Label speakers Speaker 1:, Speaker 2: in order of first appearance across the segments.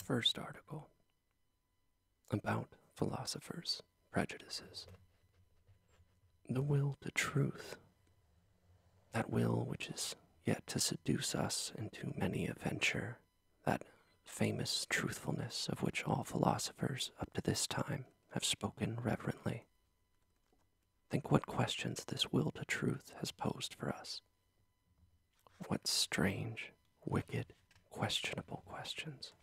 Speaker 1: First article about philosophers' prejudices. The will to truth, that will which is yet to seduce us into many a venture, that famous truthfulness of which all philosophers up to this time have spoken reverently. Think what questions this will to truth has posed for us. What strange, wicked, questionable questions.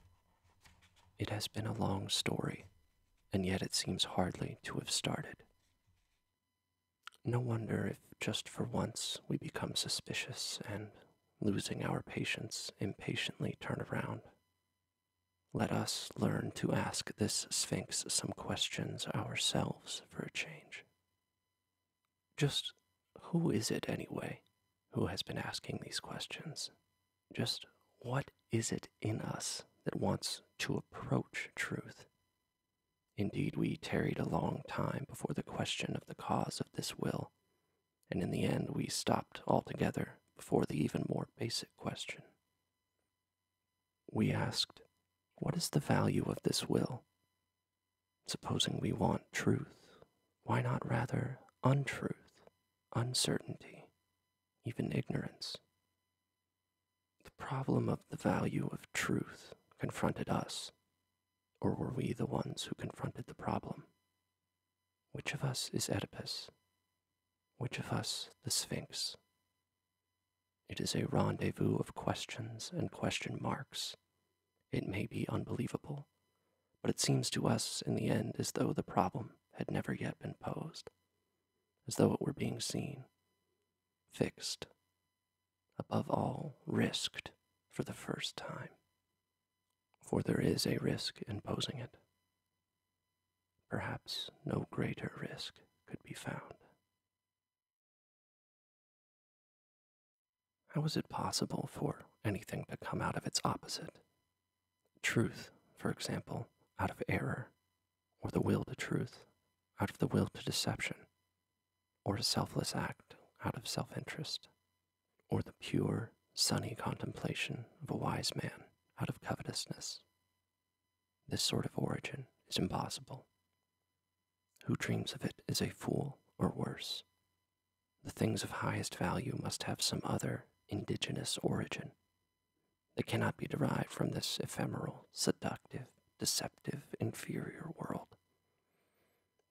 Speaker 1: It has been a long story, and yet it seems hardly to have started. No wonder if just for once we become suspicious and, losing our patience, impatiently turn around. Let us learn to ask this Sphinx some questions ourselves for a change. Just who is it anyway who has been asking these questions? Just what is it in us that wants to approach truth? Indeed, we tarried a long time before the question of the cause of this will, and in the end we stopped altogether before the even more basic question. We asked, what is the value of this will? Supposing we want truth, why not rather untruth, uncertainty, even ignorance? The problem of the value of truth confronted us, or were we the ones who confronted the problem? Which of us is Oedipus? Which of us the Sphinx? It is a rendezvous of questions and question marks. It may be unbelievable, but it seems to us in the end as though the problem had never yet been posed, as though it were being seen, fixed, above all, risked for the first time. For there is a risk in posing it. Perhaps no greater risk could be found. How is it possible for anything to come out of its opposite? Truth, for example, out of error, or the will to truth out of the will to deception, or a selfless act out of self-interest, or the pure, sunny contemplation of a wise man out of covetousness. This sort of origin is impossible. Who dreams of it is a fool, or worse. The things of highest value must have some other indigenous origin. They cannot be derived from this ephemeral, seductive, deceptive, inferior world.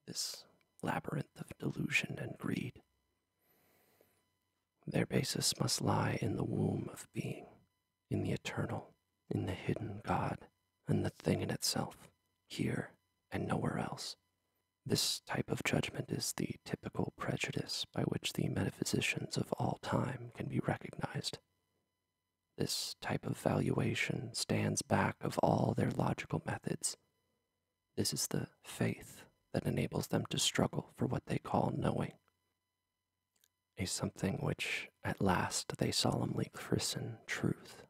Speaker 1: This labyrinth of delusion and greed. Their basis must lie in the womb of being, in the eternal, in the hidden God, and the thing in itself, here and nowhere else. This type of judgment is the typical prejudice by which the metaphysicians of all time can be recognized. This type of valuation stands back of all their logical methods. This is the faith that enables them to struggle for what they call knowing, a something which at last they solemnly christen truth.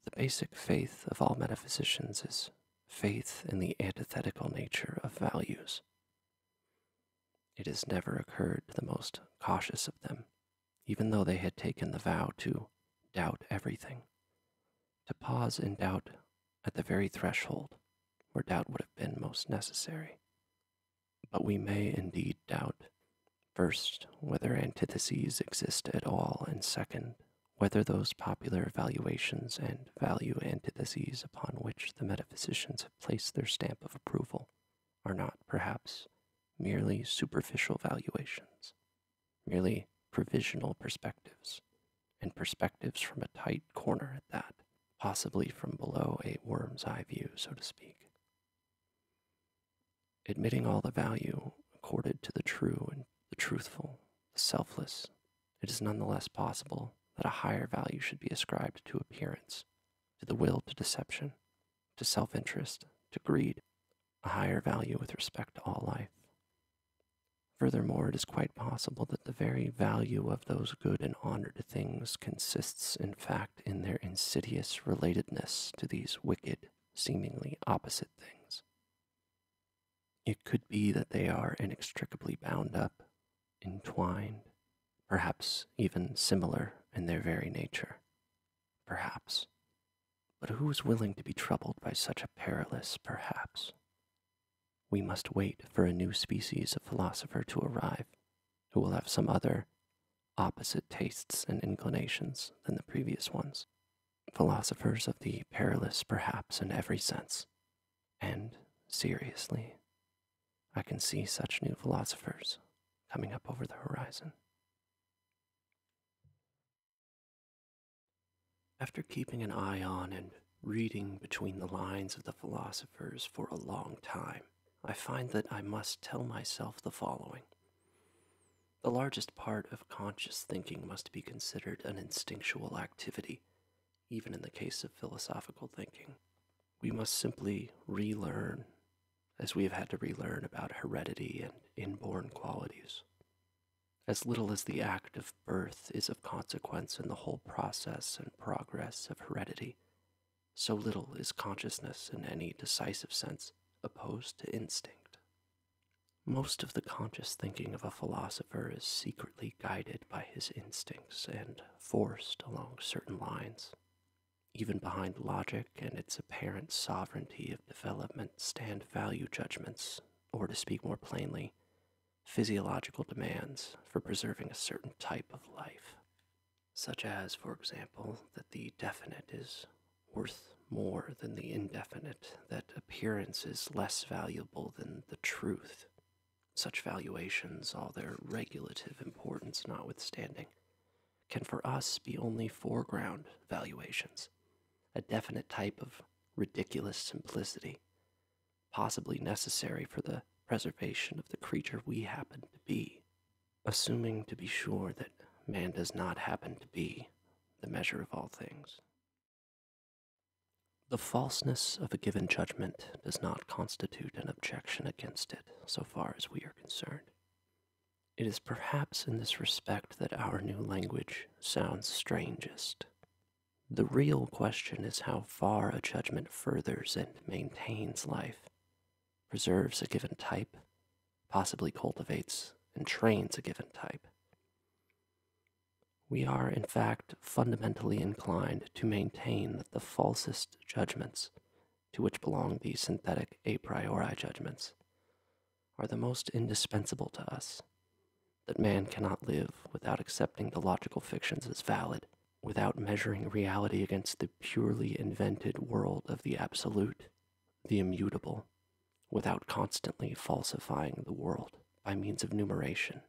Speaker 1: The basic faith of all metaphysicians is faith in the antithetical nature of values. It has never occurred to the most cautious of them, even though they had taken the vow to doubt everything, to pause in doubt at the very threshold where doubt would have been most necessary. But we may indeed doubt, first, whether antitheses exist at all, and second, whether those popular valuations and value antitheses upon which the metaphysicians have placed their stamp of approval are not, perhaps, merely superficial valuations, merely provisional perspectives, and perspectives from a tight corner at that, possibly from below a worm's eye view, so to speak. Admitting all the value accorded to the true and the truthful, the selfless, it is nonetheless possible that a higher value should be ascribed to appearance, to the will to deception, to self-interest, to greed, a higher value with respect to all life. Furthermore, it is quite possible that the very value of those good and honored things consists, in fact, in their insidious relatedness to these wicked, seemingly opposite things. It could be that they are inextricably bound up, entwined, perhaps even similar in their very nature. Perhaps. But who is willing to be troubled by such a perilous perhaps? We must wait for a new species of philosopher to arrive, who will have some other opposite tastes and inclinations than the previous ones. Philosophers of the perilous perhaps in every sense. And, seriously, I can see such new philosophers coming up over the horizon. After keeping an eye on and reading between the lines of the philosophers for a long time, I find that I must tell myself the following. The largest part of conscious thinking must be considered an instinctual activity, even in the case of philosophical thinking. We must simply relearn, as we have had to relearn about heredity and inborn qualities. As little as the act of birth is of consequence in the whole process and progress of heredity, so little is consciousness in any decisive sense opposed to instinct. Most of the conscious thinking of a philosopher is secretly guided by his instincts and forced along certain lines. Even behind logic and its apparent sovereignty of development stand value judgments, or to speak more plainly, physiological demands for preserving a certain type of life, such as, for example, that the definite is worth more than the indefinite, that appearance is less valuable than the truth. Such valuations, all their regulative importance notwithstanding, can for us be only foreground valuations, a definite type of ridiculous simplicity, possibly necessary for the preservation of the creature we happen to be, assuming to be sure that man does not happen to be the measure of all things. The falseness of a given judgment does not constitute an objection against it, so far as we are concerned. It is perhaps in this respect that our new language sounds strangest. The real question is how far a judgment furthers and maintains life, preserves a given type, possibly cultivates and trains a given type. We are, in fact, fundamentally inclined to maintain that the falsest judgments, to which belong the synthetic a priori judgments, are the most indispensable to us, that man cannot live without accepting the logical fictions as valid, without measuring reality against the purely invented world of the absolute, the immutable, without constantly falsifying the world by means of numeration.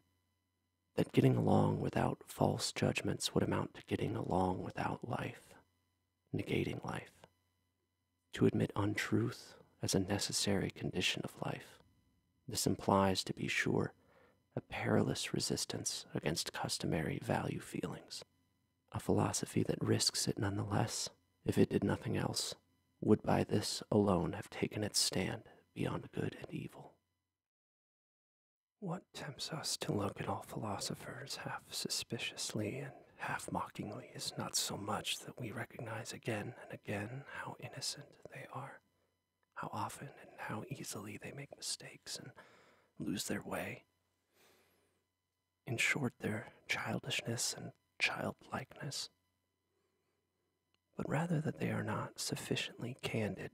Speaker 1: That getting along without false judgments would amount to getting along without life, negating life. To admit untruth as a necessary condition of life, this implies, to be sure, a perilous resistance against customary value feelings. A philosophy that risks it nonetheless, if it did nothing else, would by this alone have taken its stand beyond good and evil. What tempts us to look at all philosophers half suspiciously and half mockingly is not so much that we recognize again and again how innocent they are, how often and how easily they make mistakes and lose their way. In short, their childishness and childlikeness, but rather that they are not sufficiently candid,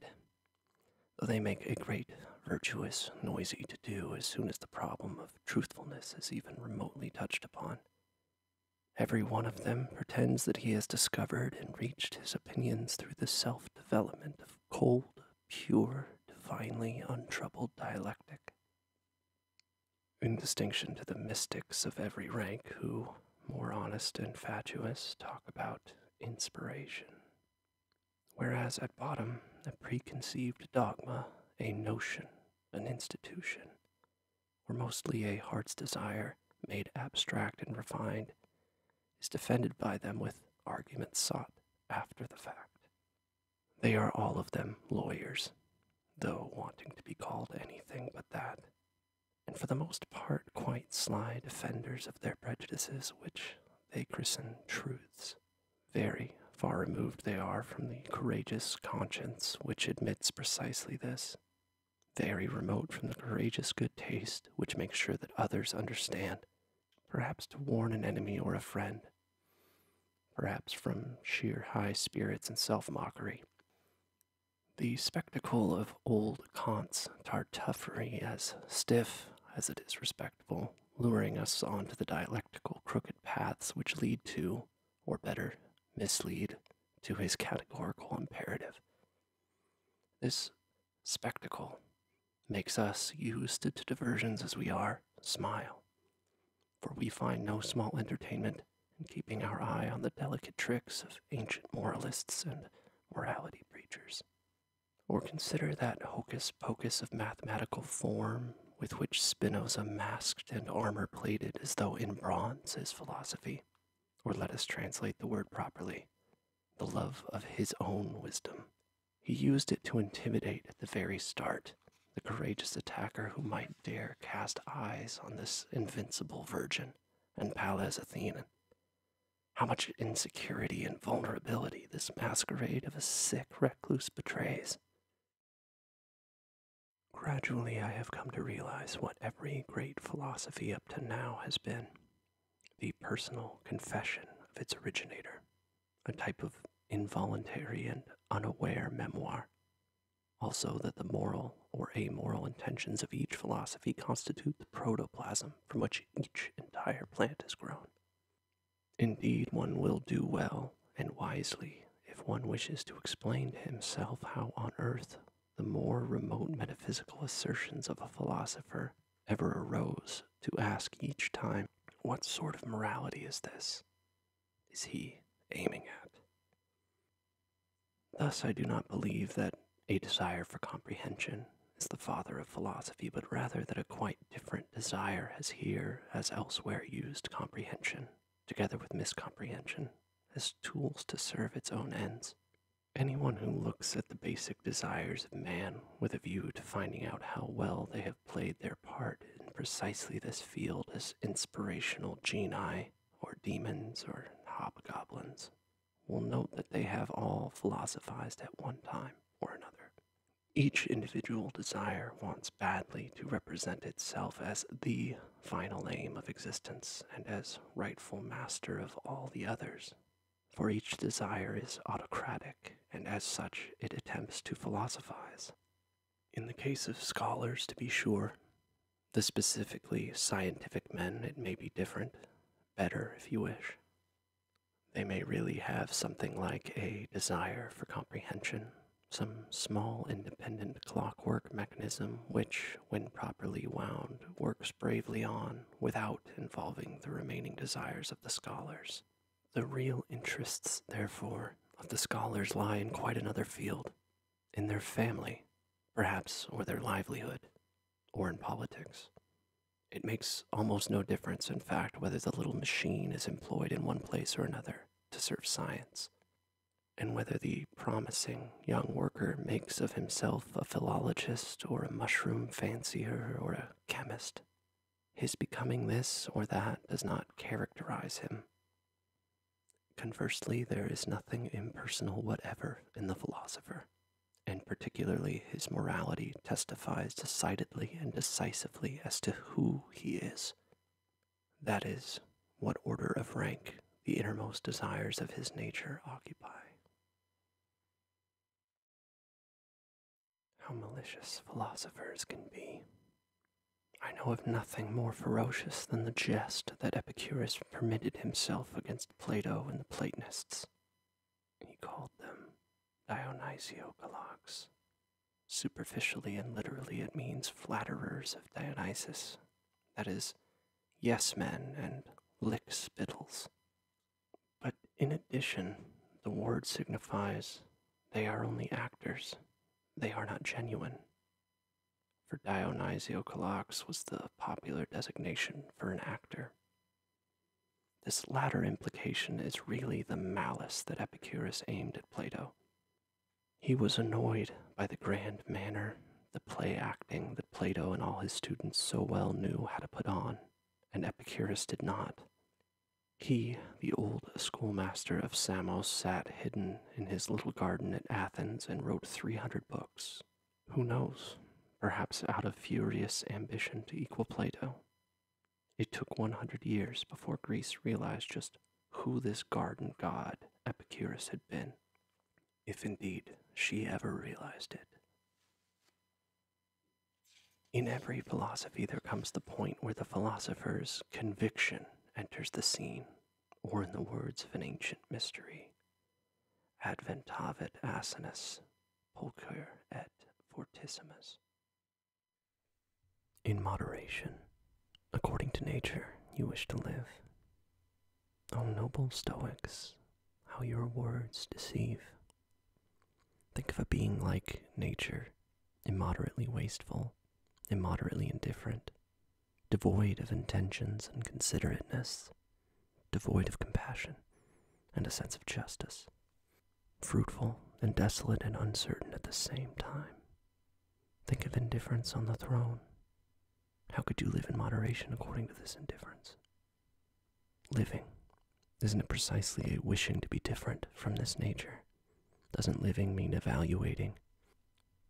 Speaker 1: though they make a great virtuous noisy to do as soon as the problem of truthfulness is even remotely touched upon. Every one of them pretends that he has discovered and reached his opinions through the self-development of cold, pure, divinely untroubled dialectic, in distinction to the mystics of every rank who, more honest and fatuous, talk about inspiration, whereas at bottom a preconceived dogma, a notion, an institution, or mostly a heart's desire made abstract and refined, is defended by them with arguments sought after the fact. They are all of them lawyers, though wanting to be called anything but that, and for the most part quite sly defenders of their prejudices, which they christen truths. Very far removed they are from the courageous conscience which admits precisely this, very remote from the courageous good taste which makes sure that others understand, perhaps to warn an enemy or a friend, perhaps from sheer high spirits and self-mockery, The spectacle of old Kant's Tartuffery, as stiff as it is respectable, luring us onto the dialectical crooked paths which lead to, or better, mislead, to his categorical imperative. This spectacle makes us, used to diversions as we are, smile, for we find no small entertainment in keeping our eye on the delicate tricks of ancient moralists and morality preachers. Or consider that hocus pocus of mathematical form with which Spinoza masked and armor plated as though in bronze his philosophy. Or let us translate the word properly, the love of his own wisdom. He used it to intimidate at the very start the courageous attacker who might dare cast eyes on this invincible virgin and Pallas Athene. How much insecurity and vulnerability this masquerade of a sick recluse betrays. Gradually, I have come to realize what every great philosophy up to now has been: the personal confession of its originator, a type of involuntary and unaware memoir. Also, that the moral or amoral intentions of each philosophy constitute the protoplasm from which each entire plant is grown. Indeed, one will do well and wisely if one wishes to explain to himself how on earth the more remote metaphysical assertions of a philosopher ever arose, to ask each time, what sort of morality is this? Is he aiming at? Thus, I do not believe that a desire for comprehension is the father of philosophy, but rather that a quite different desire has here, as elsewhere, used comprehension, together with miscomprehension, as tools to serve its own ends. Anyone who looks at the basic desires of man with a view to finding out how well they have played their part in precisely this field as inspirational genii, or demons, or hobgoblins, will note that they have all philosophized at one time or another. Each individual desire wants badly to represent itself as the final aim of existence and as rightful master of all the others. For each desire is autocratic, and as such it attempts to philosophize. In the case of scholars, to be sure, the specifically scientific men, it may be different, better if you wish. They may really have something like a desire for comprehension, some small independent clockwork mechanism which, when properly wound, works bravely on without involving the remaining desires of the scholars. The real interests, therefore, of the scholars lie in quite another field, in their family, perhaps, or their livelihood, or in politics. It makes almost no difference, in fact, whether the little machine is employed in one place or another to serve science, and whether the promising young worker makes of himself a philologist or a mushroom fancier or a chemist. His becoming this or that does not characterize him. Conversely, there is nothing impersonal whatever in the philosopher, and particularly his morality testifies decidedly and decisively as to who he is. That is, what order of rank the innermost desires of his nature occupy. How malicious philosophers can be. I know of nothing more ferocious than the jest that Epicurus permitted himself against Plato and the Platonists. He called them Dionysiokologs. Superficially and literally it means flatterers of Dionysus, that is, yes-men and lick-spittles. But in addition, the word signifies they are only actors, they are not genuine. For Dionysiokologs was the popular designation for an actor. This latter implication is really the malice that Epicurus aimed at Plato. He was annoyed by the grand manner, the play acting that Plato and all his students so well knew how to put on, and Epicurus did not. He, the old schoolmaster of Samos, sat hidden in his little garden at Athens and wrote 300 books. Who knows? Perhaps out of furious ambition to equal Plato. It took 100 years before Greece realized just who this garden god Epicurus had been. if indeed she ever realized it. In every philosophy, there comes the point where the philosopher's conviction enters the scene, or in the words of an ancient mystery, adventavit asinus, pulcher et fortissimus. In moderation, according to nature, you wish to live. O noble Stoics, how your words deceive. Think of a being like nature, immoderately wasteful, immoderately indifferent, devoid of intentions and considerateness, devoid of compassion and a sense of justice, fruitful and desolate and uncertain at the same time. Think of indifference on the throne. How could you live in moderation according to this indifference? Living, isn't it precisely a wishing to be different from this nature? Doesn't living mean evaluating,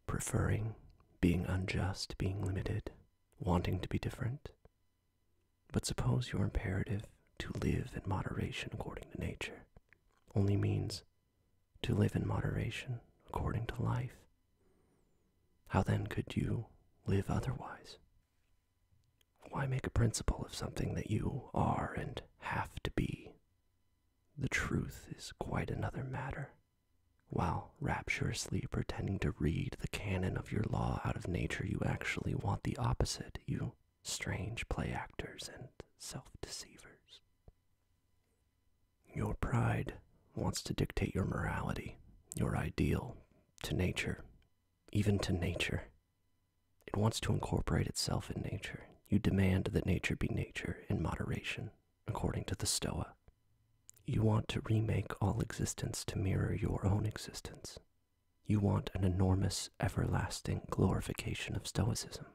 Speaker 1: preferring, being unjust, being limited, wanting to be different? But suppose your imperative to live in moderation according to nature only means to live in moderation according to life. How then could you live otherwise? Why make a principle of something that you are and have to be? The truth is quite another matter. While rapturously pretending to read the canon of your law out of nature, you actually want the opposite, you strange play actors and self-deceivers. Your pride wants to dictate your morality, your ideal, to nature, even to nature. It wants to incorporate itself in nature. You demand that nature be nature in moderation, according to the Stoa. You want to remake all existence to mirror your own existence. You want an enormous, everlasting glorification of Stoicism.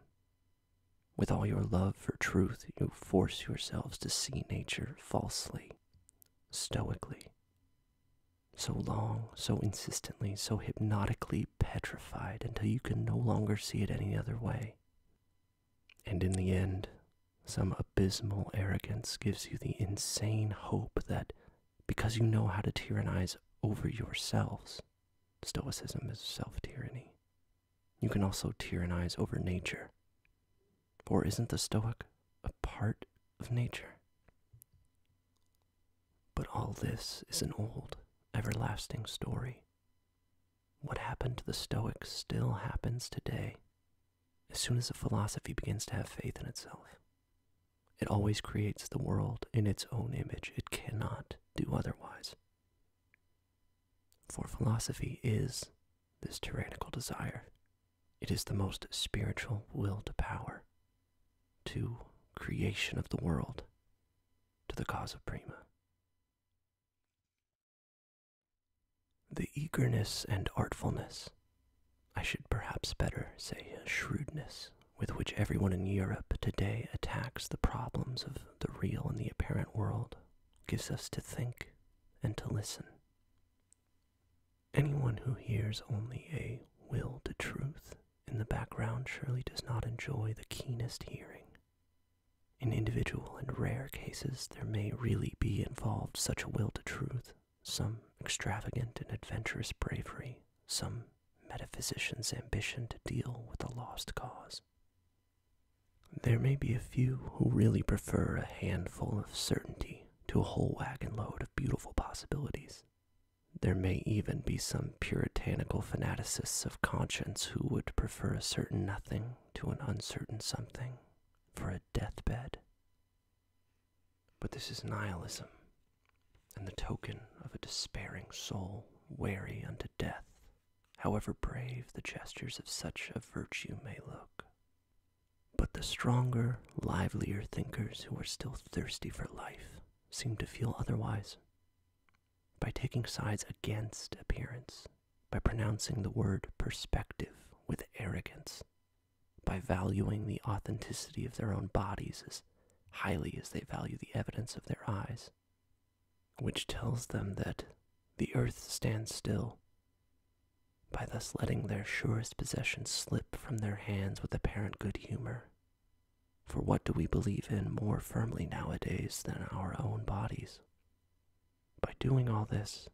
Speaker 1: With all your love for truth, you force yourselves to see nature falsely, stoically. So long, so insistently, so hypnotically petrified until you can no longer see it any other way. And in the end, some abysmal arrogance gives you the insane hope that because you know how to tyrannize over yourselves, Stoicism is self-tyranny, you can also tyrannize over nature. For isn't the Stoic a part of nature? But all this is an old, everlasting story. What happened to the Stoics still happens today. As soon as a philosophy begins to have faith in itself, it always creates the world in its own image. It cannot do otherwise. For philosophy is this tyrannical desire. It is the most spiritual will to power, to creation of the world, to the causa prima. The eagerness and artfulness, I should perhaps better say shrewdness, with which everyone in Europe today attacks the problems of the real and the apparent world, gives us to think and to listen. Anyone who hears only a will to truth in the background surely does not enjoy the keenest hearing. In individual and rare cases, there may really be involved such a will to truth, some extravagant and adventurous bravery, some metaphysician's ambition to deal with a lost cause. There may be a few who really prefer a handful of certainty to a whole wagon load of beautiful possibilities. There may even be some puritanical fanaticists of conscience who would prefer a certain nothing to an uncertain something for a deathbed. But this is nihilism, and the token of a despairing soul weary unto death, however brave the gestures of such a virtue may look. But the stronger, livelier thinkers who are still thirsty for life seem to feel otherwise. By taking sides against appearance, by pronouncing the word perspective with arrogance, by valuing the authenticity of their own bodies as highly as they value the evidence of their eyes, which tells them that the earth stands still, by thus letting their surest possession slip from their hands with apparent good humor. For what do we believe in more firmly nowadays than our own bodies? By doing all this,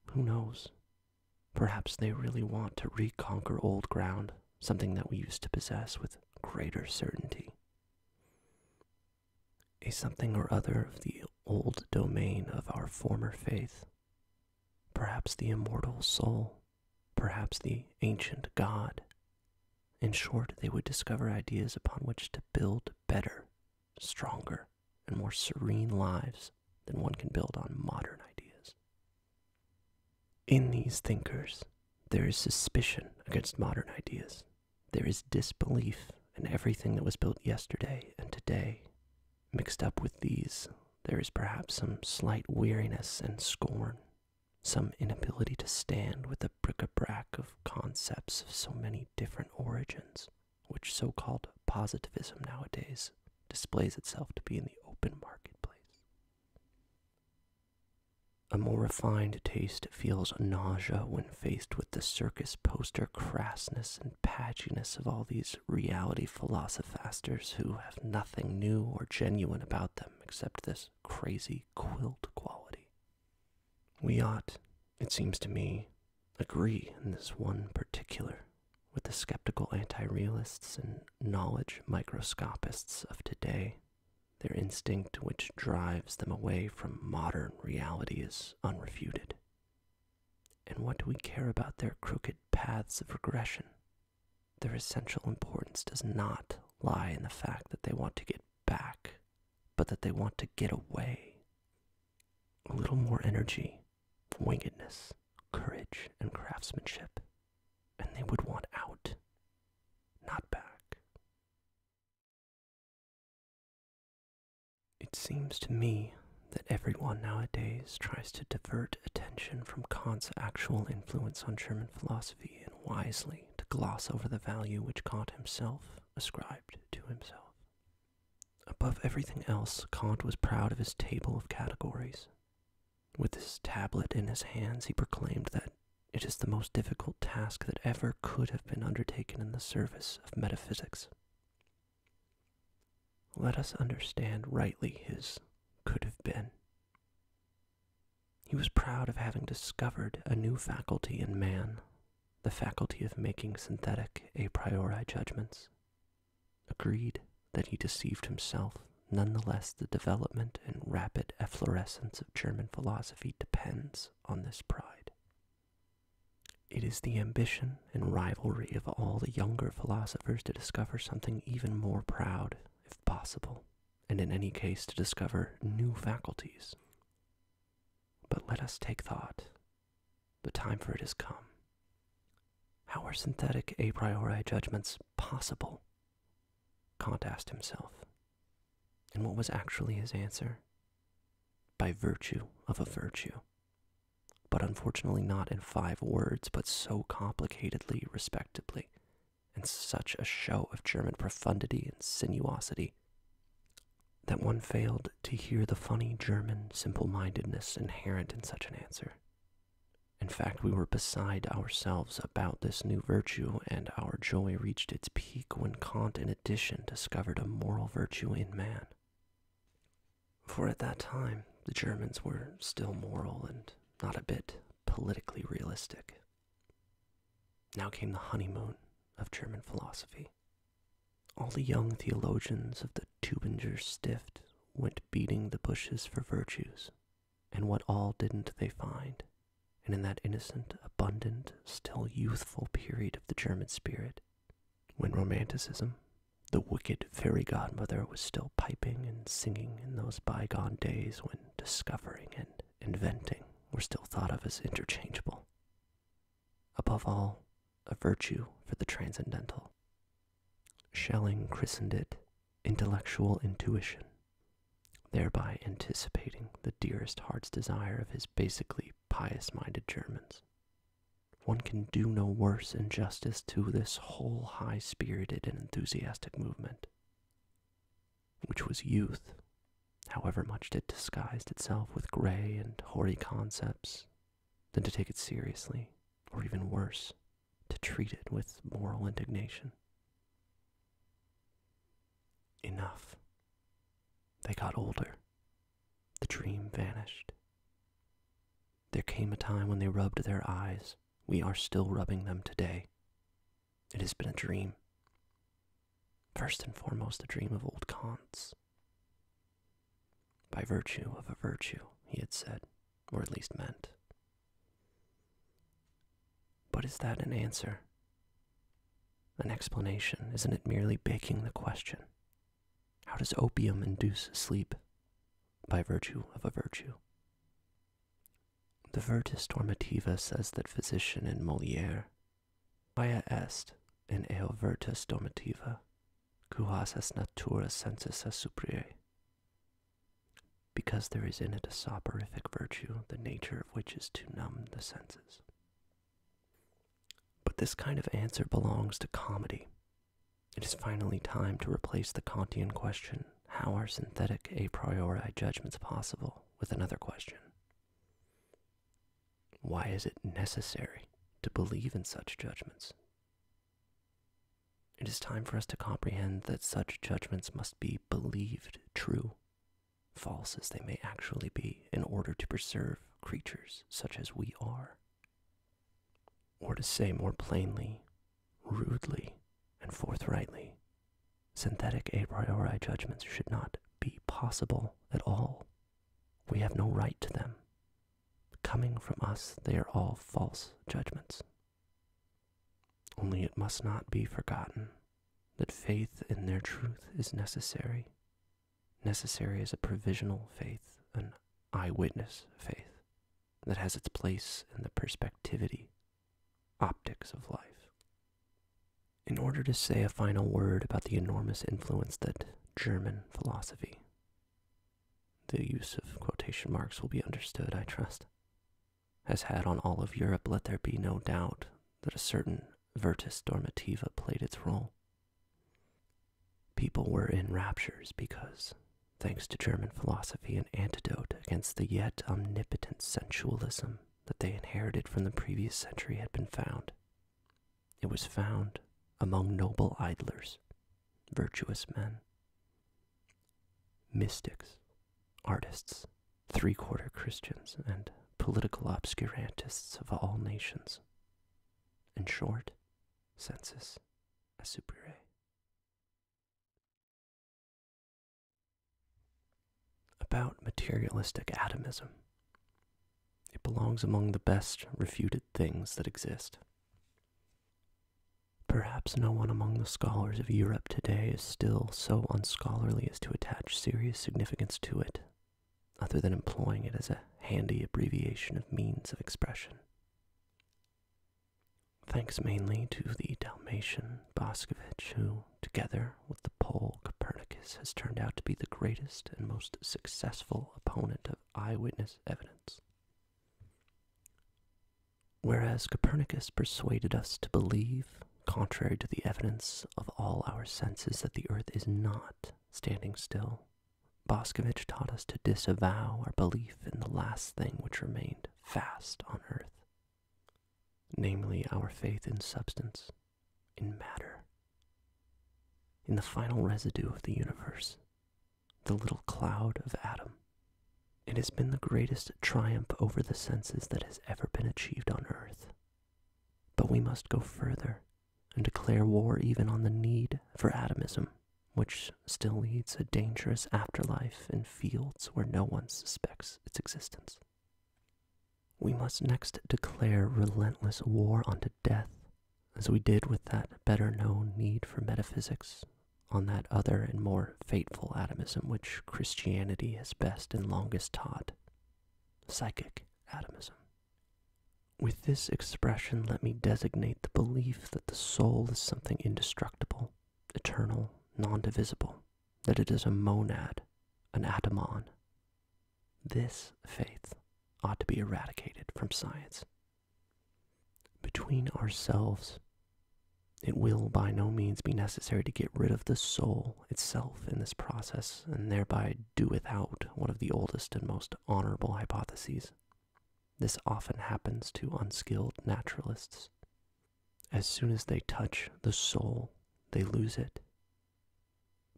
Speaker 1: who knows, Perhaps they really want to reconquer old ground, something that we used to possess with greater certainty. A something or other of the old domain of our former faith. Perhaps the immortal soul, perhaps the ancient God. In short, they would discover ideas upon which to build better, stronger, and more serene lives than one can build on modern ideas. In these thinkers, there is suspicion against modern ideas. There is disbelief in everything that was built yesterday and today. Mixed up with these, there is perhaps some slight weariness and scorn, some inability to stand with the bric-a-brac of concepts of so many different origins, which so-called positivism nowadays displays itself to be in the open marketplace. A more refined taste feels nausea when faced with the circus poster crassness and patchiness of all these reality philosophasters who have nothing new or genuine about them except this crazy quilt quality. We ought, it seems to me, agree in this one particular with the skeptical anti-realists and knowledge microscopists of today. Their instinct which drives them away from modern reality is unrefuted. And what do we care about their crooked paths of regression? Their essential importance does not lie in the fact that they want to get back, but that they want to get away. A little more energy, wingedness, courage, and craftsmanship, and they would want out, not back. It seems to me that everyone nowadays tries to divert attention from Kant's actual influence on German philosophy and wisely to gloss over the value which Kant himself ascribed to himself. Above everything else, Kant was proud of his table of categories. With his tablet in his hands, he proclaimed that it is the most difficult task that ever could have been undertaken in the service of metaphysics. Let us understand rightly his could have been. He was proud of having discovered a new faculty in man, the faculty of making synthetic a priori judgments. Agreed that he deceived himself. Nonetheless, the development and rapid efflorescence of German philosophy depends on this pride. It is the ambition and rivalry of all the younger philosophers to discover something even more proud, if possible, and in any case to discover new faculties. But let us take thought. The time for it has come. How are synthetic a priori judgments possible? Kant asked himself. And what was actually his answer? By virtue of a virtue. But unfortunately not in 5 words, but so complicatedly, respectably, and such a show of German profundity and sinuosity, that one failed to hear the funny German simple-mindedness inherent in such an answer. In fact, we were beside ourselves about this new virtue, and our joy reached its peak when Kant, in addition, discovered a moral virtue in man. For at that time, the Germans were still moral and not a bit politically realistic. Now came the honeymoon of German philosophy. All the young theologians of the Tübinger Stift went beating the bushes for virtues, and what all didn't they find? And in that innocent, abundant, still youthful period of the German spirit, when Romanticism, the wicked fairy godmother, was still piping and singing in those bygone days when discovering and inventing were still thought of as interchangeable. Above all, a virtue for the transcendental. Schelling christened it intellectual intuition, thereby anticipating the dearest heart's desire of his basically pious-minded Germans. One can do no worse injustice to this whole high-spirited and enthusiastic movement, which was youth, however much it disguised itself with gray and hoary concepts, than to take it seriously, or even worse, to treat it with moral indignation. Enough. They got older. The dream vanished. There came a time when they rubbed their eyes we are still rubbing them today. It has been a dream. First and foremost, a dream of old Kant's. By virtue of a virtue, he had said, or at least meant. But is that an answer? An explanation? Isn't it merely begging the question? How does opium induce sleep? By virtue of a virtue. The Virtus Dormitiva says that physician in Molière, quia est in eo virtus dormitiva, cuas est natura sensus assupriae, because there is in it a soporific virtue, the nature of which is to numb the senses. But this kind of answer belongs to comedy. It is finally time to replace the Kantian question, how are synthetic a priori judgments possible, with another question. Why is it necessary to believe in such judgments? It is time for us to comprehend that such judgments must be believed true, false as they may actually be, in order to preserve creatures such as we are. Or to say more plainly, rudely, and forthrightly, synthetic a priori judgments should not be possible at all. We have no right to them. Coming from us, they are all false judgments. Only it must not be forgotten that faith in their truth is necessary. Necessary as a provisional faith, an eyewitness faith, that has its place in the perspectivity, optics of life. In order to say a final word about the enormous influence that German philosophy, the use of quotation marks will be understood, I trust, has had on all of Europe, let there be no doubt that a certain Virtus Dormitiva played its role. People were in raptures because, thanks to German philosophy, an antidote against the yet omnipotent sensualism that they inherited from the previous century had been found. It was found among noble idlers, virtuous men, mystics, artists, three-quarter Christians, and political obscurantists of all nations. In short, sensus assupriae. About materialistic atomism. It belongs among the best refuted things that exist. Perhaps no one among the scholars of Europe today is still so unscholarly as to attach serious significance to it, other than employing it as a handy abbreviation of means of expression. Thanks mainly to the Dalmatian Boscovich, who, together with the Pole Copernicus, has turned out to be the greatest and most successful opponent of eyewitness evidence. Whereas Copernicus persuaded us to believe, contrary to the evidence of all our senses, that the earth is not standing still, Boscovich taught us to disavow our belief in the last thing which remained fast on earth, namely our faith in substance, in matter, in the final residue of the universe, the little cloud of atom. It has been the greatest triumph over the senses that has ever been achieved on earth. But we must go further and declare war even on the need for atomism, which still leads a dangerous afterlife in fields where no one suspects its existence. We must next declare relentless war unto death, as we did with that better-known need for metaphysics, on that other and more fateful atomism which Christianity has best and longest taught, psychic atomism. With this expression, let me designate the belief that the soul is something indestructible, eternal, non-divisible, that it is a monad, an atomon. This faith ought to be eradicated from science. Between ourselves, it will by no means be necessary to get rid of the soul itself in this process, and thereby do without one of the oldest and most honorable hypotheses. This often happens to unskilled naturalists. As soon as they touch the soul, they lose it.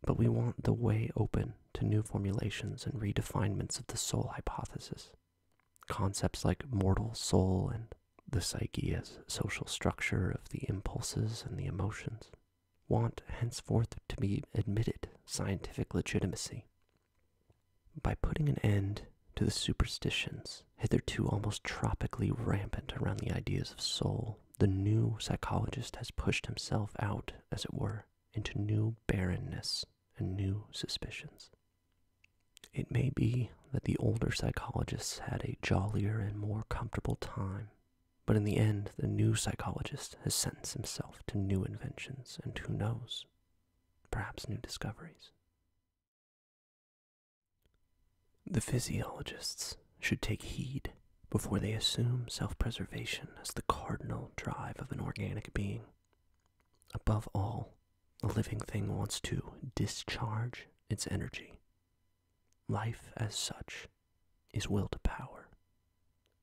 Speaker 1: But we want the way open to new formulations and redefinements of the soul hypothesis. Concepts like mortal soul and the psyche as social structure of the impulses and the emotions, want henceforth to be admitted scientific legitimacy. By putting an end to the superstitions hitherto almost tropically rampant around the ideas of soul, the new psychologist has pushed himself out, as it were, into new barrenness and new suspicions. It may be that the older psychologists had a jollier and more comfortable time, but in the end, the new psychologist has sentenced himself to new inventions and, who knows, perhaps new discoveries. The physiologists should take heed before they assume self-preservation as the cardinal drive of an organic being. Above all, a living thing wants to discharge its energy. Life, as such, is will to power.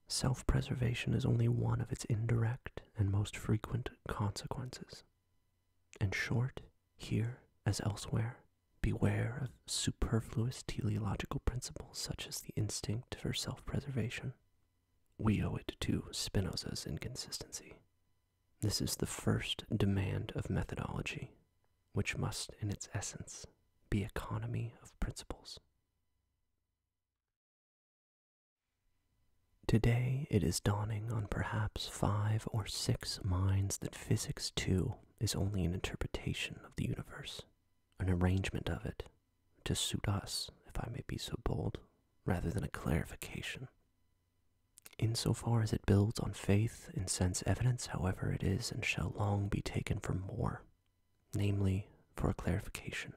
Speaker 1: Self-preservation is only one of its indirect and most frequent consequences. In short, here, as elsewhere, beware of superfluous teleological principles such as the instinct for self-preservation. We owe it to Spinoza's inconsistency. This is the first demand of methodology, which must, in its essence, be economy of principles. Today it is dawning on perhaps 5 or 6 minds that physics, too, is only an interpretation of the universe, an arrangement of it, to suit us, if I may be so bold, rather than a clarification. Insofar as it builds on faith in sense evidence, however, it is and shall long be taken for more, namely, for a clarification.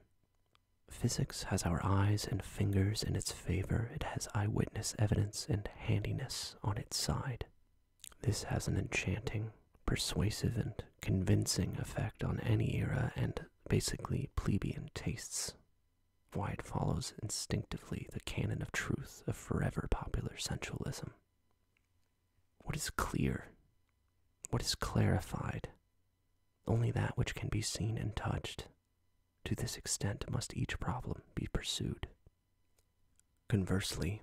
Speaker 1: Physics has our eyes and fingers in its favor. It has eyewitness evidence and handiness on its side. This has an enchanting, persuasive, and convincing effect on any era and basically plebeian tastes, why it follows instinctively the canon of truth of forever popular sensualism. What is clear? What is clarified? Only that which can be seen and touched. To this extent must each problem be pursued. Conversely,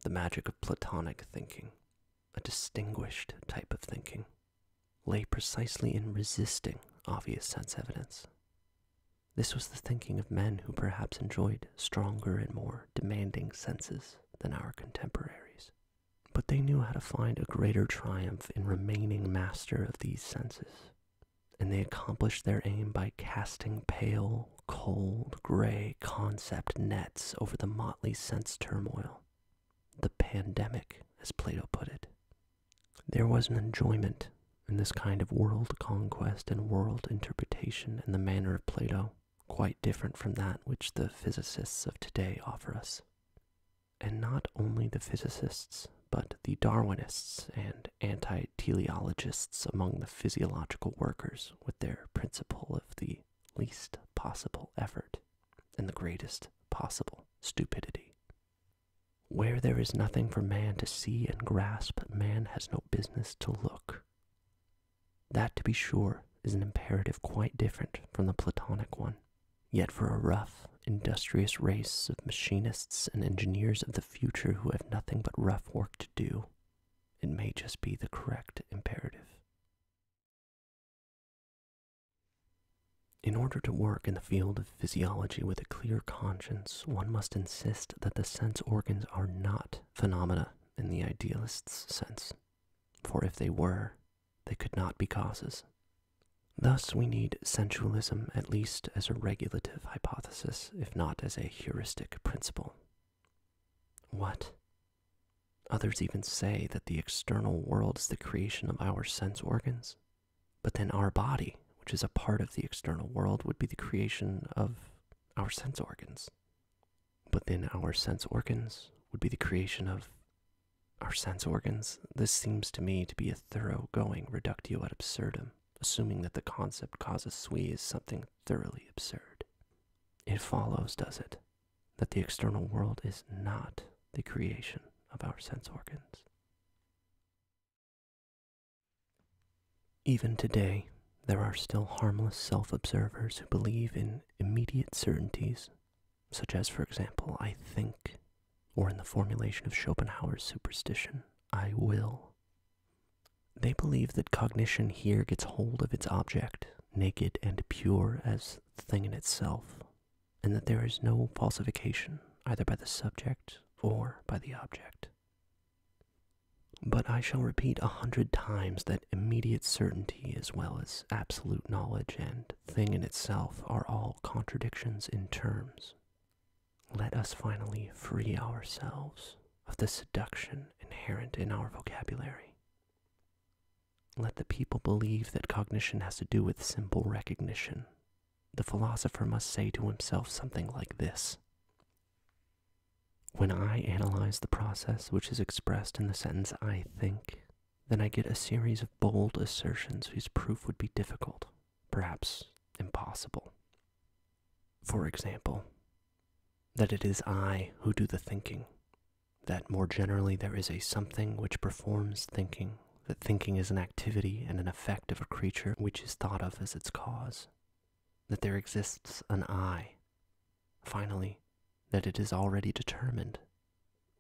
Speaker 1: the magic of Platonic thinking, a distinguished type of thinking, lay precisely in resisting obvious sense evidence. This was the thinking of men who perhaps enjoyed stronger and more demanding senses than our contemporaries. But they knew how to find a greater triumph in remaining master of these senses, and they accomplished their aim by casting pale, cold, gray concept nets over the motley sense turmoil, the pandemic, as Plato put it. There was an enjoyment in this kind of world conquest and world interpretation in the manner of Plato, quite different from that which the physicists of today offer us. And not only the physicists, but the Darwinists and anti-teleologists among the physiological workers with their principle of the least possible effort and the greatest possible stupidity. Where there is nothing for man to see and grasp, man has no business to look. That, to be sure, is an imperative quite different from the Platonic one. Yet for a rough, industrious race of machinists and engineers of the future who have nothing but rough work to do, it may just be the correct imperative. In order to work in the field of physiology with a clear conscience, one must insist that the sense organs are not phenomena in the idealist's sense, for if they were, they could not be causes. Thus we need sensualism at least as a regulative hypothesis, if not as a heuristic principle. What? Others even say that the external world is the creation of our sense organs, but then our body, which is a part of the external world, would be the creation of our sense organs. But then our sense organs would be the creation of our sense organs. This seems to me to be a thoroughgoing reductio ad absurdum, assuming that the concept casus sui is something thoroughly absurd. It follows, does it, that the external world is not the creation of our sense organs. Even today, there are still harmless self-observers who believe in immediate certainties, such as, for example, I think, or in the formulation of Schopenhauer's superstition, I will. They believe that cognition here gets hold of its object, naked and pure as the thing in itself, and that there is no falsification either by the subject or by the object. But I shall repeat 100 times that immediate certainty as well as absolute knowledge and thing in itself are all contradictions in terms. Let us finally free ourselves of the seduction inherent in our vocabulary. Let the people believe that cognition has to do with simple recognition. The philosopher must say to himself something like this: when I analyze the process which is expressed in the sentence "I think," then I get a series of bold assertions whose proof would be difficult, perhaps impossible. For example, that it is I who do the thinking, that more generally there is a something which performs thinking, that thinking is an activity and an effect of a creature which is thought of as its cause, that there exists an I. Finally, that it is already determined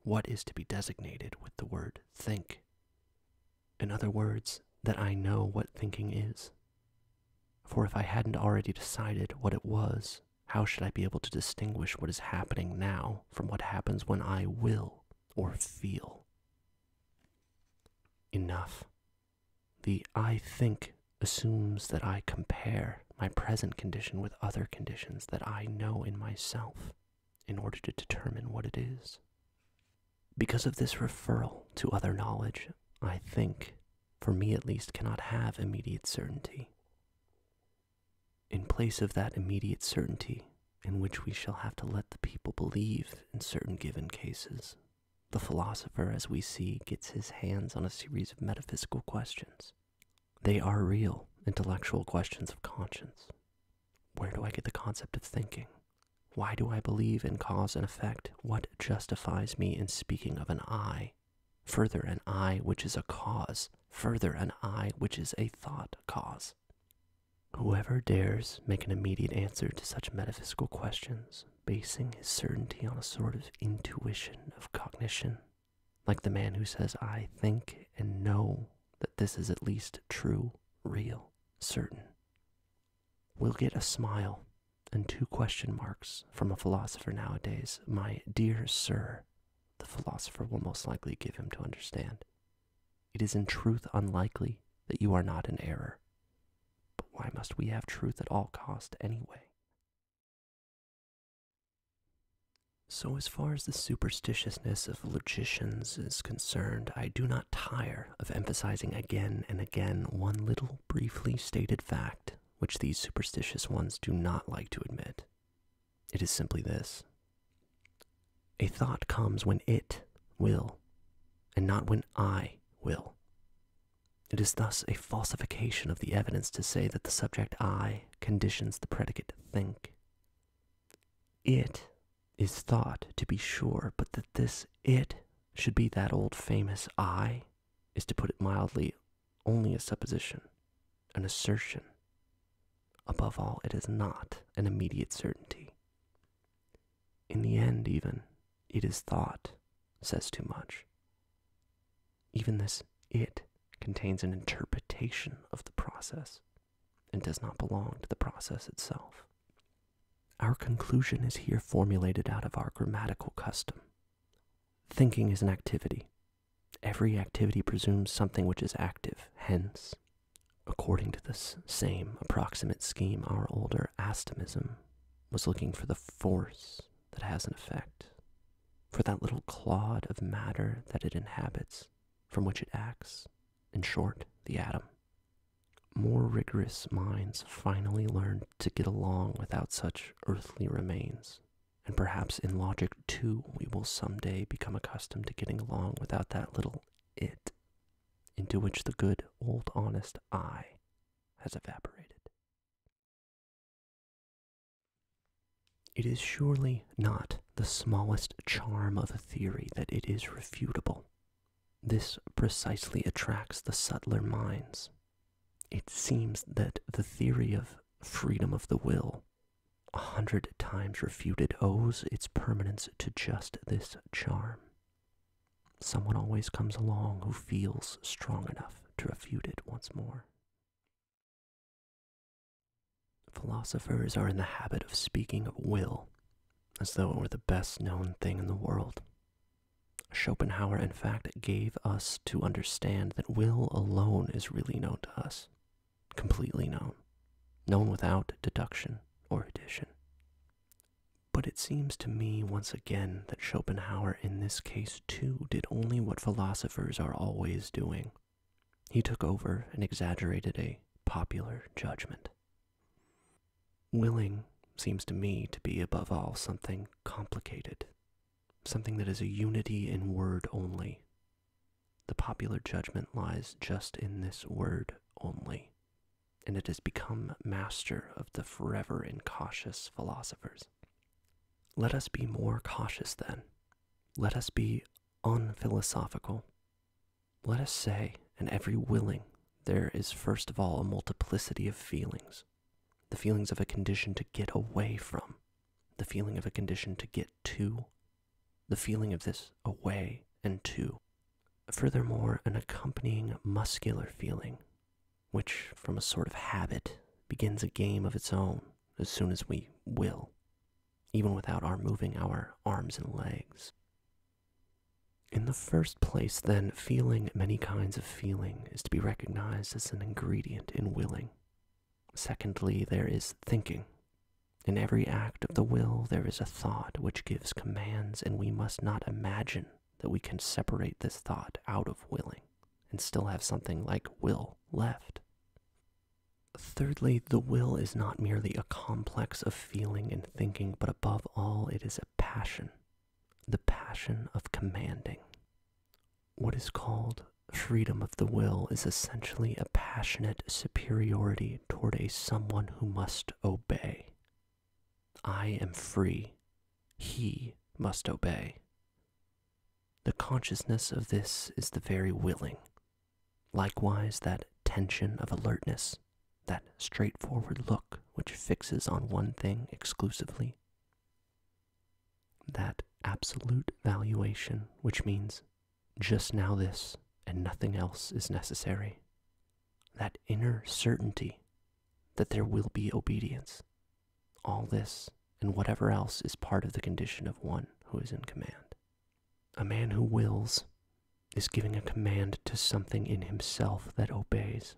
Speaker 1: what is to be designated with the word think. In other words, that I know what thinking is. For if I hadn't already decided what it was, how should I be able to distinguish what is happening now from what happens when I will or feel? Enough. The I think assumes that I compare my present condition with other conditions that I know in myself in order to determine what it is. Because of this referral to other knowledge, I think, for me at least, cannot have immediate certainty. In place of that immediate certainty, in which we shall have to let the people believe in certain given cases, the philosopher, as we see, gets his hands on a series of metaphysical questions. They are real, intellectual questions of conscience. Where do I get the concept of thinking? Why do I believe in cause and effect? What justifies me in speaking of an I? Further, an I which is a cause. Further, an I which is a thought cause. Whoever dares make an immediate answer to such metaphysical questions, basing his certainty on a sort of intuition of cognition, like the man who says, I think and know that this is at least true, real, certain, will get a smile and 2 question marks from a philosopher nowadays. My dear sir, the philosopher will most likely give him to understand. It is in truth unlikely that you are not in error. But why must we have truth at all cost anyway? So as far as the superstitiousness of logicians is concerned, I do not tire of emphasizing again and again one little briefly stated fact which these superstitious ones do not like to admit. It is simply this: a thought comes when it will, and not when I will. It is thus a falsification of the evidence to say that the subject I conditions the predicate think. It is thought, to be sure, but that this it should be that old famous I is, to put it mildly, only a supposition, an assertion. Above all, it is not an immediate certainty. In the end, even, it is thought says too much. Even this it contains an interpretation of the process and does not belong to the process itself. Our conclusion is here formulated out of our grammatical custom. Thinking is an activity. Every activity presumes something which is active. Hence, according to this same approximate scheme, our older astomism was looking for the force that has an effect, for that little clod of matter that it inhabits, from which it acts, in short, the atom. More rigorous minds finally learned to get along without such earthly remains, and perhaps in logic too we will someday become accustomed to getting along without that little it, into which the good old honest I has evaporated. It is surely not the smallest charm of a theory that it is refutable. This precisely attracts the subtler minds. It seems that the theory of freedom of the will, 100 times refuted, owes its permanence to just this charm. Someone always comes along who feels strong enough to refute it once more. Philosophers are in the habit of speaking of will as though it were the best known thing in the world. Schopenhauer, in fact, gave us to understand that will alone is really known to us, completely known without deduction or addition. But it seems to me once again that Schopenhauer in this case too did only what philosophers are always doing. He took over and exaggerated a popular judgment. Willing seems to me to be above all something complicated, something that is a unity in word only. The popular judgment lies just in this word only, and it has become master of the forever incautious philosophers. Let us be more cautious then. Let us be unphilosophical. Let us say, in every willing, there is first of all a multiplicity of feelings. The feelings of a condition to get away from, the feeling of a condition to get to, the feeling of this away and to. Furthermore, an accompanying muscular feeling, which from a sort of habit begins a game of its own as soon as we will, even without our moving our arms and legs. In the first place, then, feeling many kinds of feeling is to be recognized as an ingredient in willing. Secondly, there is thinking. In every act of the will, there is a thought which gives commands, and we must not imagine that we can separate this thought out of willing and still have something like will left. Thirdly, the will is not merely a complex of feeling and thinking, but above all, it is a passion, the passion of commanding. What is called freedom of the will is essentially a passionate superiority toward a someone who must obey. I am free. He must obey. The consciousness of this is the very willing. Likewise, that tension of alertness, that straightforward look which fixes on one thing exclusively, that absolute valuation which means just now this and nothing else is necessary, that inner certainty that there will be obedience, all this and whatever else is part of the condition of one who is in command. A man who wills is giving a command to something in himself that obeys,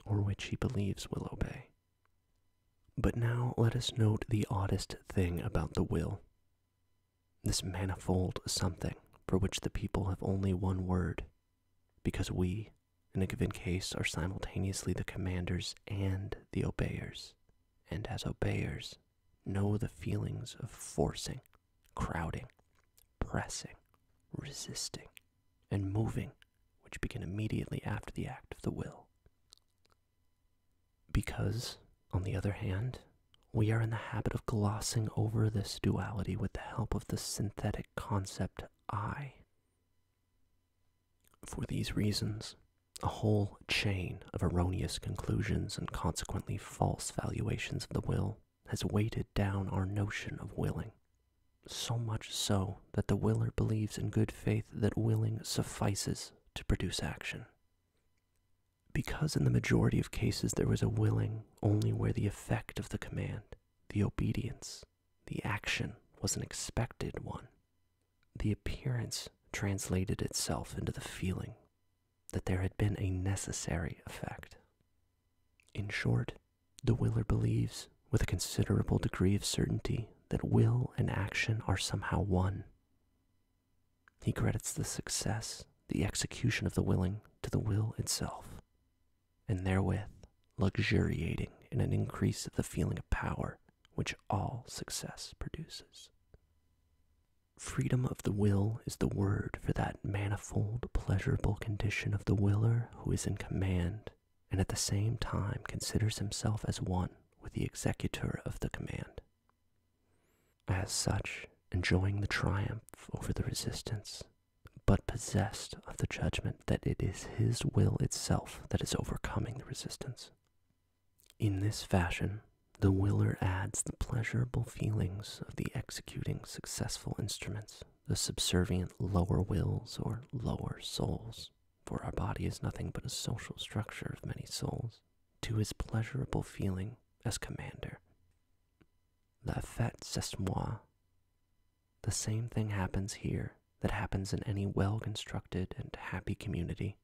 Speaker 1: or which he believes will obey. But now let us note the oddest thing about the will, this manifold something for which the people have only one word, because we, in a given case, are simultaneously the commanders and the obeyers, and as obeyers, know the feelings of forcing, crowding, pressing, resisting, and moving, which begin immediately after the act of the will. Because, on the other hand, we are in the habit of glossing over this duality with the help of the synthetic concept I. For these reasons, a whole chain of erroneous conclusions and consequently false valuations of the will has weighted down our notion of willing, so much so that the willer believes in good faith that willing suffices to produce action. Because in the majority of cases there was a willing only where the effect of the command, the obedience, the action was an expected one, the appearance translated itself into the feeling that there had been a necessary effect. In short, the willer believes, with a considerable degree of certainty, that will and action are somehow one. He credits the success, the execution of the willing, to the will itself, and therewith luxuriating in an increase of the feeling of power which all success produces. Freedom of the will is the word for that manifold, pleasurable condition of the willer who is in command, and at the same time considers himself as one with the executor of the command. As such, enjoying the triumph over the resistance, but possessed of the judgment that it is his will itself that is overcoming the resistance. In this fashion, the willer adds the pleasurable feelings of the executing successful instruments, the subservient lower wills or lower souls, for our body is nothing but a social structure of many souls, to his pleasurable feeling as commander. La fête c'est moi. The same thing happens here that happens in any well-constructed and happy community.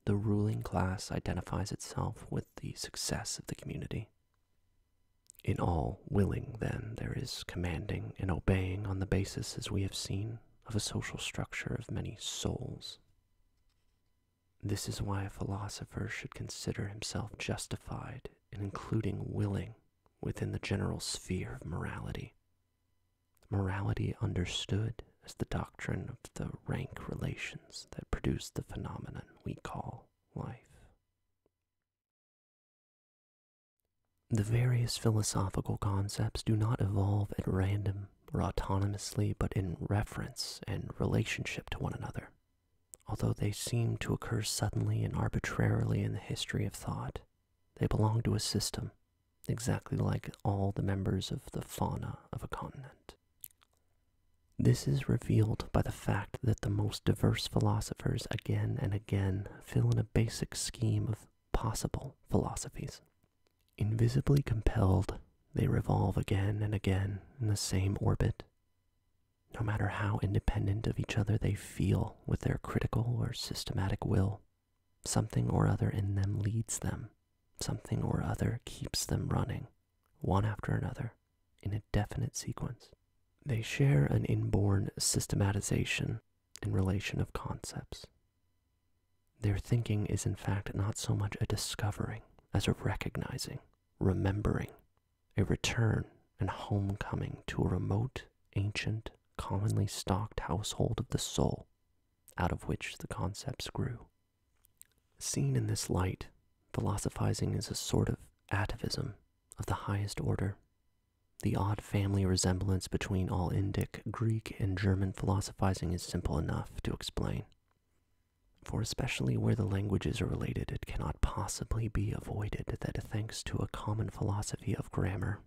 Speaker 1: The ruling class identifies itself with the success of the community. In all willing, then, there is commanding and obeying on the basis, as we have seen, of a social structure of many souls. This is why a philosopher should consider himself justified in including willing within the general sphere of morality. Morality understood as the doctrine of the rank relations that produce the phenomenon we call life. The various philosophical concepts do not evolve at random or autonomously, but in reference and relationship to one another. Although they seem to occur suddenly and arbitrarily in the history of thought, they belong to a system, exactly like all the members of the fauna of a continent. This is revealed by the fact that the most diverse philosophers again and again fill in a basic scheme of possible philosophies. Invisibly compelled, they revolve again and again in the same orbit. No matter how independent of each other they feel with their critical or systematic will, something or other in them leads them, something or other keeps them running, one after another, in a definite sequence. They share an inborn systematization in relation of concepts. Their thinking is in fact not so much a discovering as a recognizing, remembering, a return and homecoming to a remote, ancient, commonly stocked household of the soul, out of which the concepts grew. Seen in this light, philosophizing is a sort of atavism of the highest order. The odd family resemblance between all Indic, Greek, and German philosophizing is simple enough to explain. For especially where the languages are related, it cannot possibly be avoided that thanks to a common philosophy of grammar,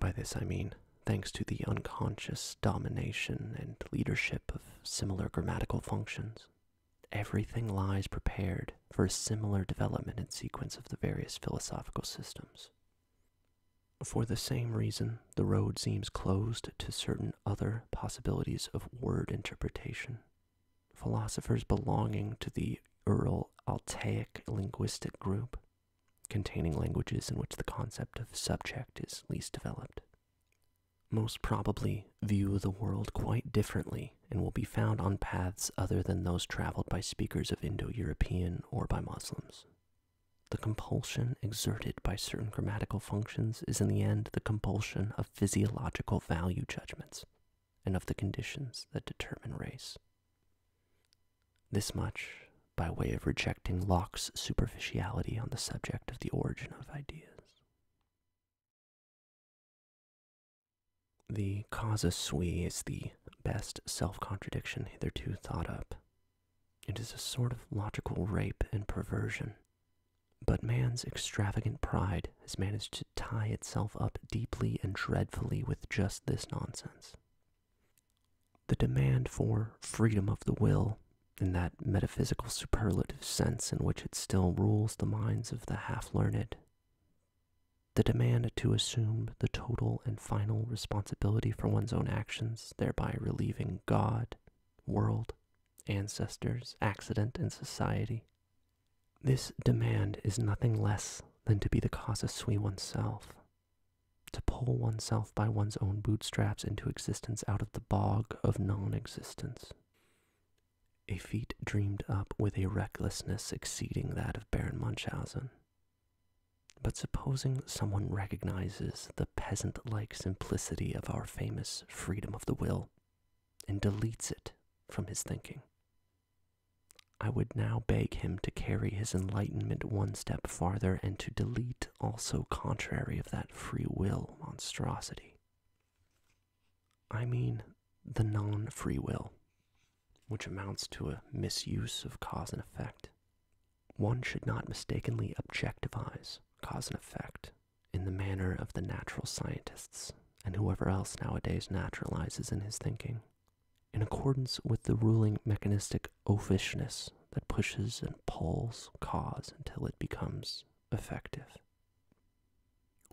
Speaker 1: by this I mean thanks to the unconscious domination and leadership of similar grammatical functions, everything lies prepared for a similar development and sequence of the various philosophical systems. For the same reason, the road seems closed to certain other possibilities of word interpretation. Philosophers belonging to the Ural-Altaic linguistic group, containing languages in which the concept of subject is least developed, most probably view the world quite differently and will be found on paths other than those traveled by speakers of Indo-European or by Muslims. The compulsion exerted by certain grammatical functions is in the end the compulsion of physiological value judgments and of the conditions that determine race. This much by way of rejecting Locke's superficiality on the subject of the origin of ideas. The causa sui is the best self-contradiction hitherto thought up. It is a sort of logical rape and perversion, but man's extravagant pride has managed to tie itself up deeply and dreadfully with just this nonsense. The demand for freedom of the will, in that metaphysical superlative sense in which it still rules the minds of the half-learned, the demand to assume the total and final responsibility for one's own actions, thereby relieving God, world, ancestors, accident, and society. This demand is nothing less than to be the causa sui oneself, to pull oneself by one's own bootstraps into existence out of the bog of non-existence. A feat dreamed up with a recklessness exceeding that of Baron Munchausen. But supposing someone recognizes the peasant-like simplicity of our famous freedom of the will and deletes it from his thinking, I would now beg him to carry his enlightenment one step farther and to delete also contrary of that free will monstrosity. I mean the non-free will, which amounts to a misuse of cause and effect. One should not mistakenly objectivize cause and effect in the manner of the natural scientists and whoever else nowadays naturalizes in his thinking. in accordance with the ruling mechanistic oafishness that pushes and pulls cause until it becomes effective.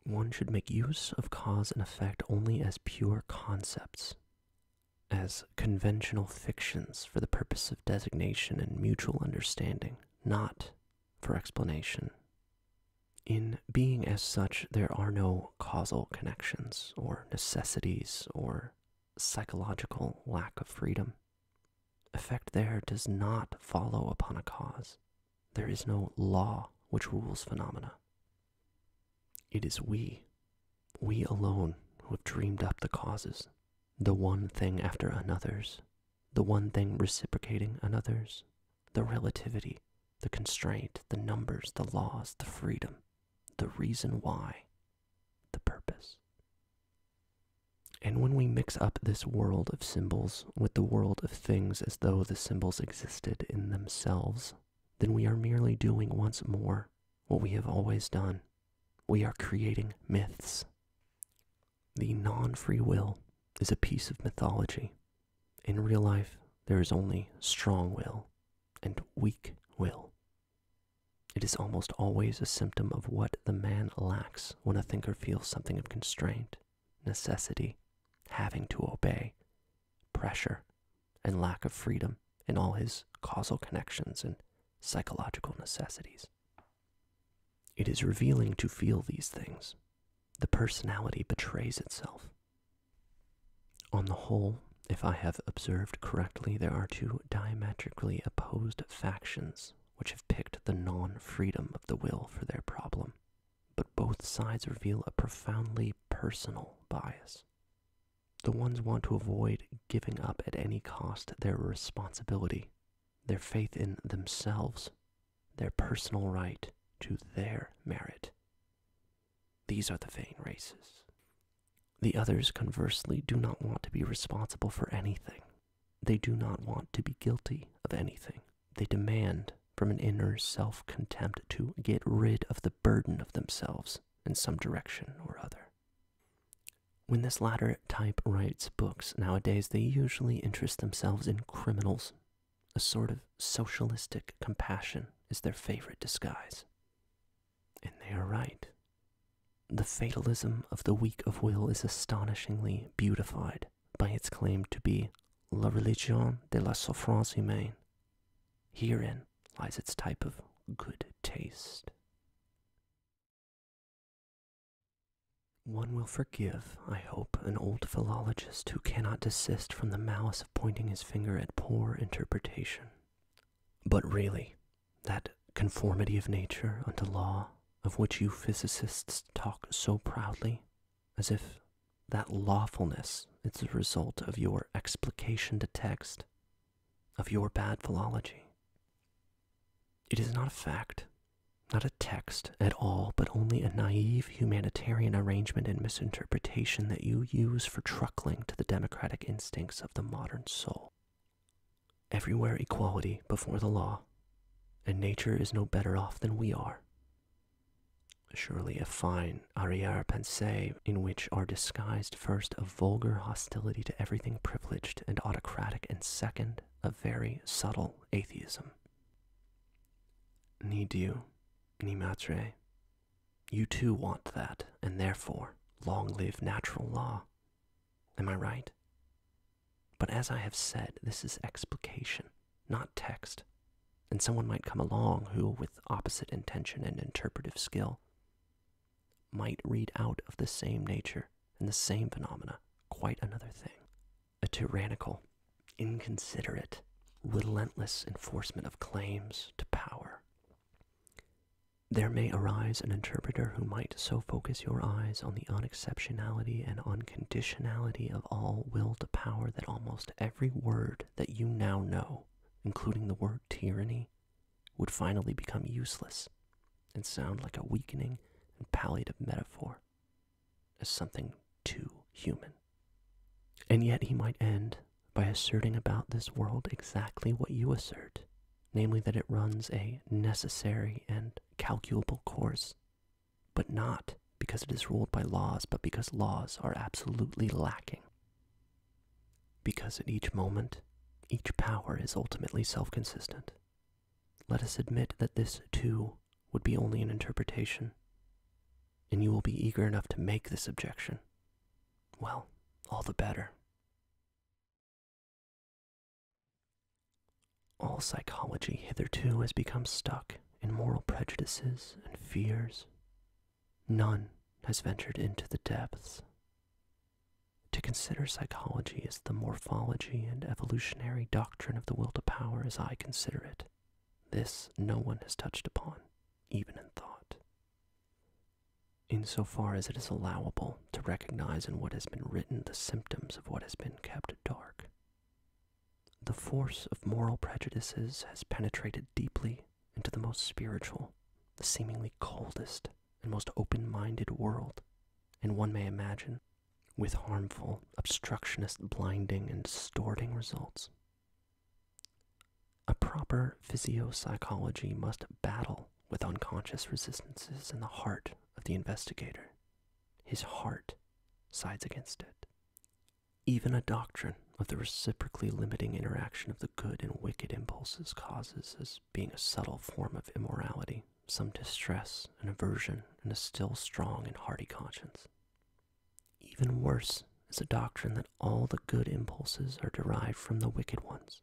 Speaker 1: One should make use of cause and effect only as pure concepts, as conventional fictions for the purpose of designation and mutual understanding, not for explanation. In being as such, there are no causal connections or necessities or psychological lack of freedom. Effect there does not follow upon a cause. There is no law which rules phenomena. It is we alone, who have dreamed up the causes, the one thing after another's, the one thing reciprocating another's, the relativity, the constraint, the numbers, the laws, the freedom, the reason why, the purpose. And when we mix up this world of symbols with the world of things as though the symbols existed in themselves, then we are merely doing once more what we have always done. We are creating myths. The non-free will is a piece of mythology. In real life, there is only strong will and weak will. It is almost always a symptom of what the man lacks when a thinker feels something of constraint, necessity, having to obey, pressure, and lack of freedom in all his causal connections and psychological necessities. It is revealing to feel these things. The personality betrays itself. On the whole, if I have observed correctly, there are two diametrically opposed factions which have picked the non-freedom of the will for their problem, but both sides reveal a profoundly personal bias. The ones want to avoid giving up at any cost their responsibility, their faith in themselves, their personal right to their merit. These are the vain races. The others, conversely, do not want to be responsible for anything. They do not want to be guilty of anything. They demand from an inner self-contempt to get rid of the burden of themselves in some direction or other. When this latter type writes books nowadays, they usually interest themselves in criminals. A sort of socialistic compassion is their favorite disguise. And they are right. The fatalism of the weak of will is astonishingly beautified by its claim to be la religion de la souffrance humaine. Herein lies its type of good taste. One will forgive, I hope, an old philologist who cannot desist from the malice of pointing his finger at poor interpretation. But really, that conformity of nature unto law, of which you physicists talk so proudly, as if that lawfulness is the result of your explication to text, of your bad philology. It is not a fact, not a text at all, but only a naive humanitarian arrangement and misinterpretation that you use for truckling to the democratic instincts of the modern soul. Everywhere equality before the law, and nature is no better off than we are. Surely a fine arrière-pensée in which are disguised first a vulgar hostility to everything privileged and autocratic, and second, a very subtle atheism. Need you, ni matre? You too want that, and therefore, long live natural law. Am I right? But as I have said, this is explication, not text, and someone might come along who, with opposite intention and interpretive skill, might read out of the same nature and the same phenomena quite another thing. A tyrannical, inconsiderate, relentless enforcement of claims to power. There may arise an interpreter who might so focus your eyes on the unexceptionality and unconditionality of all will to power that almost every word that you now know, including the word tyranny, would finally become useless and sound like a weakening and palliative metaphor, as something too human. And yet he might end by asserting about this world exactly what you assert, namely that it runs a necessary and calculable course, but not because it is ruled by laws, but because laws are absolutely lacking. because at each moment, each power is ultimately self-consistent. Let us admit that this, too, would be only an interpretation, and you will be eager enough to make this objection. Well, all the better. All psychology hitherto has become stuck in moral prejudices and fears. None has ventured into the depths. To consider psychology as the morphology and evolutionary doctrine of the will to power as I consider it, this no one has touched upon, even in thought. Insofar as it is allowable to recognize in what has been written the symptoms of what has been kept dark, the force of moral prejudices has penetrated deeply into the most spiritual, the seemingly coldest, and most open-minded world, and one may imagine, with harmful, obstructionist, blinding, and distorting results. A proper physiopsychology must battle with unconscious resistances in the heart of the investigator. His heart sides against it. Even a doctrine of the reciprocally limiting interaction of the good and wicked impulses causes, as being a subtle form of immorality, some distress and aversion in a still strong and hearty conscience. Even worse is a doctrine that all the good impulses are derived from the wicked ones.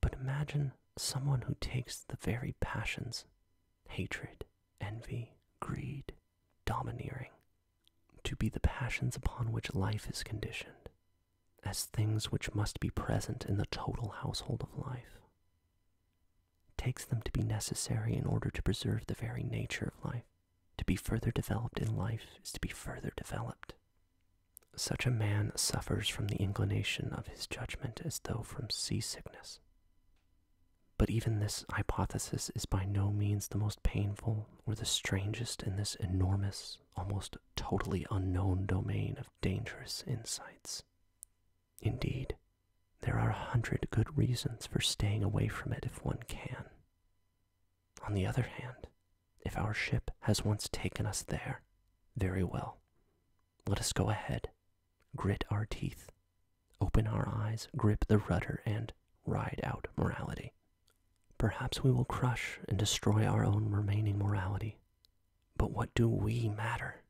Speaker 1: But imagine someone who takes the very passions, hatred, envy, greed, domineering, to be the passions upon which life is conditioned, as things which must be present in the total household of life. Takes them to be necessary in order to preserve the very nature of life. To be further developed in life is to be further developed. Such a man suffers from the inclination of his judgment as though from seasickness. But even this hypothesis is by no means the most painful or the strangest in this enormous, almost totally unknown domain of dangerous insights. Indeed, there are 100 good reasons for staying away from it if one can. On the other hand, if our ship has once taken us there, very well. Let us go ahead, grit our teeth, open our eyes, grip the rudder, and ride out morality. Perhaps we will crush and destroy our own remaining morality, but what do we matter?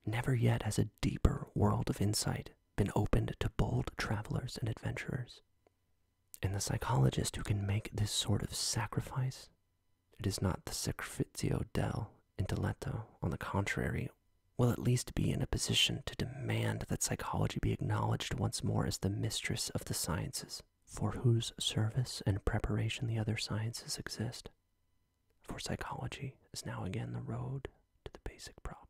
Speaker 1: Never yet has a deeper world of insight been opened to bold travelers and adventurers. And the psychologist who can make this sort of sacrifice, it is not the sacrificio del intelletto, on the contrary, will at least be in a position to demand that psychology be acknowledged once more as the mistress of the sciences, for whose service and preparation the other sciences exist. For psychology is now again the road to the basic problem.